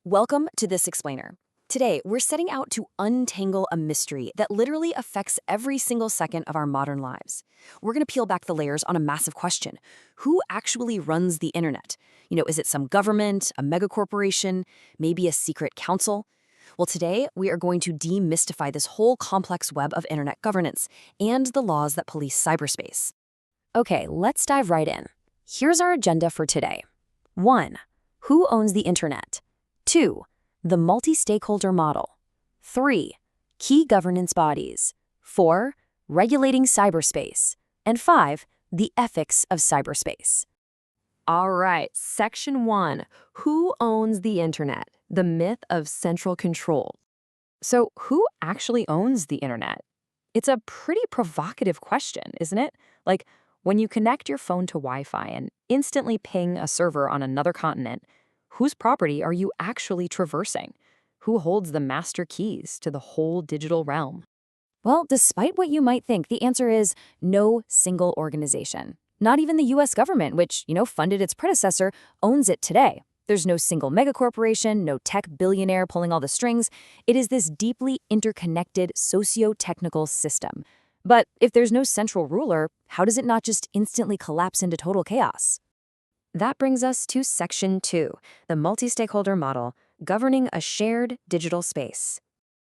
Welcome to This Explainer. Today, we're setting out to untangle a mystery that literally affects every single second of our modern lives. We're going to peel back the layers on a massive question. Who actually runs the internet? Is it some government, a megacorporation, maybe a secret council? Well, today, we are going to demystify this whole complex web of internet governance and the laws that police cyberspace. Okay, let's dive right in. Here's our agenda for today. 1. Who owns the internet? 2. The multi-stakeholder model. 3. Key governance bodies. 4. Regulating cyberspace. And 5. The ethics of cyberspace. All right, Section 1. Who owns the internet? The myth of central control. So, who actually owns the internet? It's a pretty provocative question, isn't it? Like, when you connect your phone to Wi-Fi and instantly ping a server on another continent, whose property are you actually traversing? Who holds the master keys to the whole digital realm? Well, despite what you might think, the answer is no single organization. Not even the US government, which, funded its predecessor, owns it today. There's no single megacorporation, no tech billionaire pulling all the strings. It is this deeply interconnected socio-technical system. But if there's no central ruler, how does it not just instantly collapse into total chaos? That brings us to Section 2, the multi-stakeholder model, governing a shared digital space.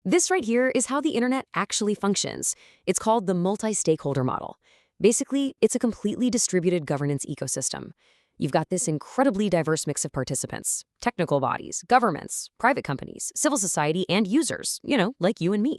This right here is how the internet actually functions. It's called the multi-stakeholder model. Basically, it's a completely distributed governance ecosystem. You've got this incredibly diverse mix of participants, technical bodies, governments, private companies, civil society, and users, like you and me.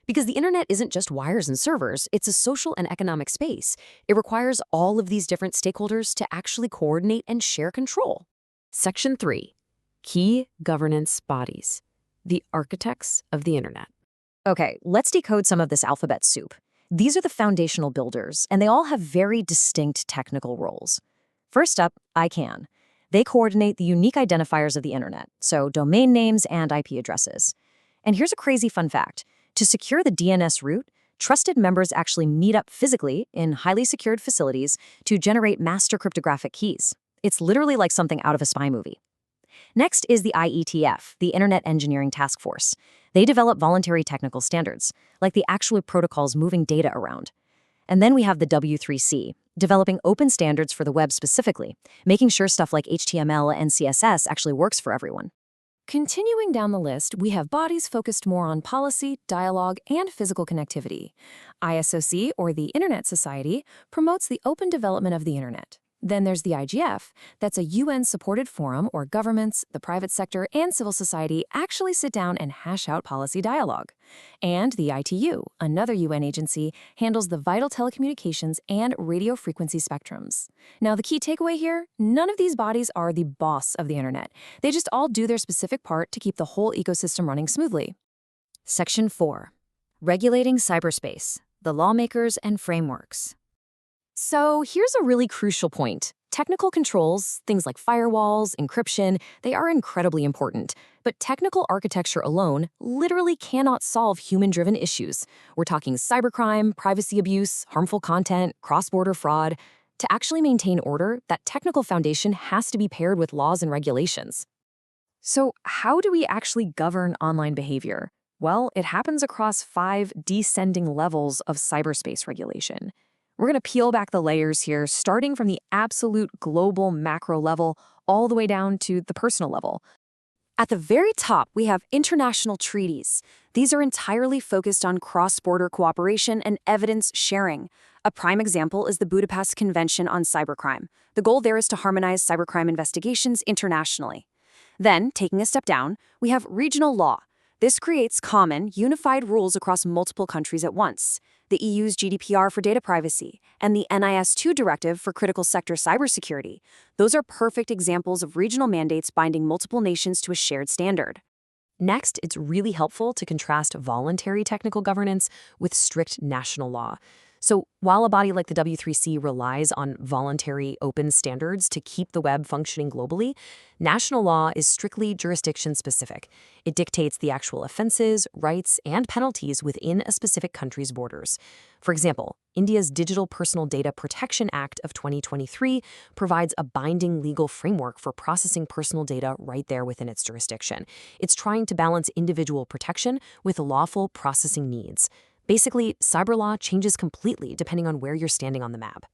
Because the internet isn't just wires and servers, it's a social and economic space. It requires all of these different stakeholders to actually coordinate and share control. Section 3. Key governance bodies. The architects of the internet. Okay, let's decode some of this alphabet soup. These are the foundational builders, and they all have very distinct technical roles. First up, ICANN. They coordinate the unique identifiers of the internet, so domain names and IP addresses. And here's a crazy fun fact. To secure the DNS route, trusted members actually meet up physically in highly secured facilities to generate master cryptographic keys. It's literally like something out of a spy movie. Next is the IETF, the Internet Engineering Task Force. They develop voluntary technical standards, like the actual protocols moving data around. And then we have the W3C, developing open standards for the web specifically, making sure stuff like HTML and CSS actually works for everyone. Continuing down the list, we have bodies focused more on policy, dialogue, and physical connectivity. ISOC, or the Internet Society, promotes the open development of the internet. Then there's the IGF, that's a UN-supported forum where governments, the private sector, and civil society actually sit down and hash out policy dialogue. And the ITU, another UN agency, handles the vital telecommunications and radio frequency spectrums. Now, the key takeaway here, none of these bodies are the boss of the internet. They just all do their specific part to keep the whole ecosystem running smoothly. Section 4. Regulating cyberspace, the lawmakers and frameworks. So here's a really crucial point. Technical controls, things like firewalls, encryption, they are incredibly important. But technical architecture alone literally cannot solve human-driven issues. We're talking cybercrime, privacy abuse, harmful content, cross-border fraud. To actually maintain order, that technical foundation has to be paired with laws and regulations. So how do we actually govern online behavior? Well, it happens across 5 descending levels of cyberspace regulation. We're going to peel back the layers here, starting from the absolute global macro level all the way down to the personal level. At the very top, we have international treaties. These are entirely focused on cross-border cooperation and evidence sharing. A prime example is the Budapest Convention on Cybercrime. The goal there is to harmonize cybercrime investigations internationally. Then, taking a step down, we have regional law. This creates common, unified rules across multiple countries at once. The EU's GDPR for data privacy, and the NIS2 directive for critical sector cybersecurity. Those are perfect examples of regional mandates binding multiple nations to a shared standard. Next, it's really helpful to contrast voluntary technical governance with strict national law. So while a body like the W3C relies on voluntary open standards to keep the web functioning globally, national law is strictly jurisdiction specific. It dictates the actual offenses, rights, and penalties within a specific country's borders. For example, India's Digital Personal Data Protection Act of 2023 provides a binding legal framework for processing personal data right there within its jurisdiction. It's trying to balance individual protection with lawful processing needs. Basically, cyber law changes completely depending on where you're standing on the map.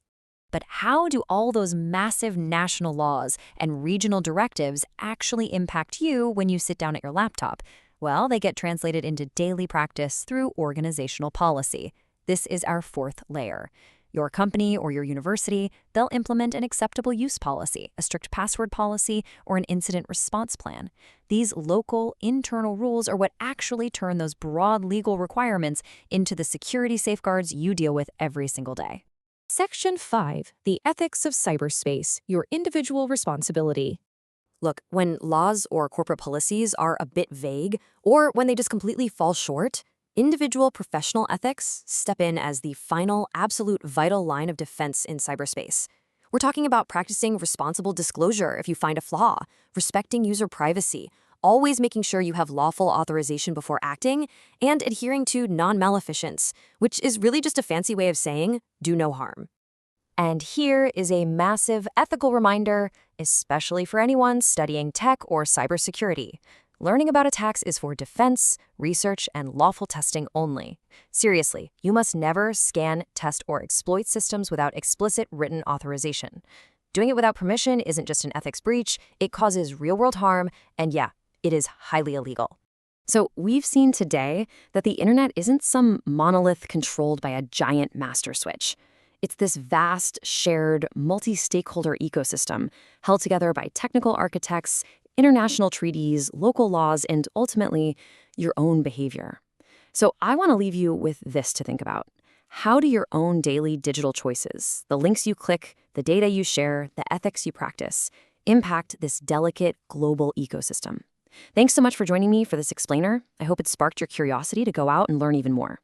But how do all those massive national laws and regional directives actually impact you when you sit down at your laptop? Well, they get translated into daily practice through organizational policy. This is our fourth layer. Your company or your university, they'll implement an acceptable use policy, a strict password policy, or an incident response plan. These local, internal rules are what actually turn those broad legal requirements into the security safeguards you deal with every single day. Section 5. The Ethics of Cyberspace, Your Individual Responsibility. Look, when laws or corporate policies are a bit vague, or when they just completely fall short, individual professional ethics step in as the final, absolute vital line of defense in cyberspace. We're talking about practicing responsible disclosure if you find a flaw, respecting user privacy, always making sure you have lawful authorization before acting, and adhering to non-maleficence, which is really just a fancy way of saying do no harm. And here is a massive ethical reminder, especially for anyone studying tech or cybersecurity. Learning about attacks is for defense, research, and lawful testing only. Seriously, you must never scan, test, or exploit systems without explicit written authorization. Doing it without permission isn't just an ethics breach, it causes real-world harm, and yeah, it is highly illegal. So we've seen today that the internet isn't some monolith controlled by a giant master switch. It's this vast, shared, multi-stakeholder ecosystem held together by technical architects, international treaties, local laws, and ultimately, your own behavior. So I want to leave you with this to think about. How do your own daily digital choices, the links you click, the data you share, the ethics you practice, impact this delicate global ecosystem? Thanks so much for joining me for this explainer. I hope it sparked your curiosity to go out and learn even more.